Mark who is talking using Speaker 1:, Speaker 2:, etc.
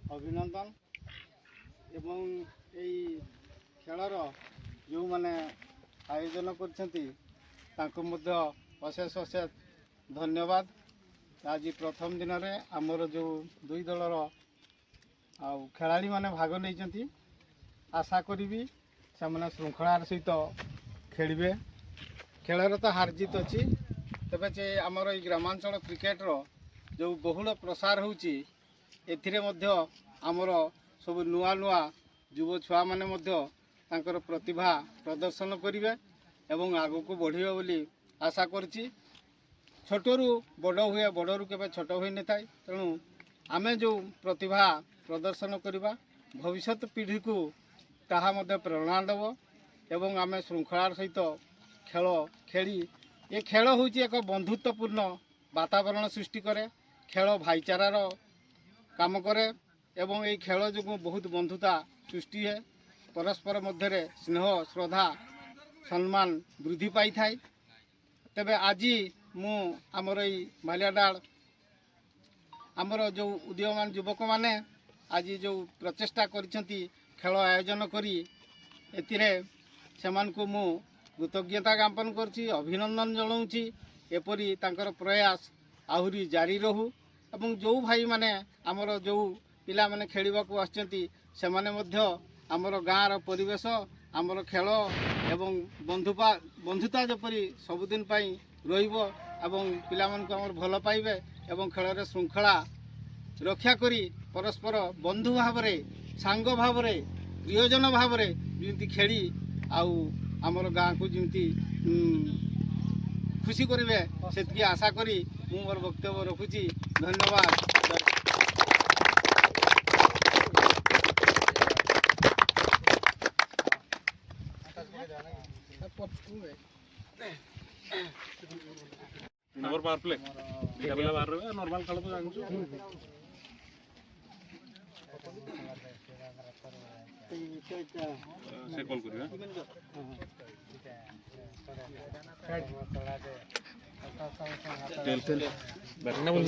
Speaker 1: अभिनंदन एवं यही खेलर जो मैंने आयोजन करशेष अशेष धन्यवाद। आज प्रथम दिन में आमर जो दुई दलर खेलाड़ी मैंने भाग नहीं आशा करी से मैंने श्रृंखलार सहित खेलिए। खेलर तो हार जीत अच्छी तेज से आमर ये ग्रामांचल क्रिकेटर जो बहुल प्रसार होची आमर सब नुआ नुआ युव छुआ मैंने प्रतिभा प्रदर्शन करेंगे एवं आगो को बढ़े बोली आशा करछि। छोटरू बड़ हुए बड़रू के छोट हुई न था तेणु आम जो प्रतिभा प्रदर्शन करवा भविष्य पीढ़ी को ताहा मध्य प्रेरणा देव एवं आम श्रृंखलार सहित खेल खेली ये खेल हूँ एक बंधुत्वपूर्ण वातावरण सृष्टि करे। खेल भाईचारार काम करे एवं ये खेल जो बहुत बंधुता सृष्टि है। परस्पर मध्य स्नेह श्रद्धा सम्मान वृद्धि पाई थाए। तेबे आज मु आमर ये मालियाडाल आमर जो उदीयमान युवक माने आज जो प्रचेष्टा करिसेंती खेल आयोजन करी एतिरे समान को मु कृतज्ञता ज्ञापन करछि, अभिनंदन जनाऊँची। एपरी तांकर प्रयास आहुरी जारी रहू एवं जो भाई माने आमर जो पिला माने खेलिबा को आछंती से माने मध्य आमर गाँर परिवेश आमर खेल एवं बंधुता जपरी सबुदिन पाई रहिबो एवं पिला मानक आमर भल पाइबे एवं खेल श्रृंखला रक्षा करी परस्पर बंधु भाव सांग भाव प्रियजन भाव जमी खेली आउ आमर गाँ को जमी खुशी करेंगे से आशा करी मु मोर वक्तव्य रखुची। धन्यवाद।
Speaker 2: नंबर पावर प्ले पिला बाहर रे नॉर्मल खेल तो जानछु से कॉल करियो तेल बैठना बोल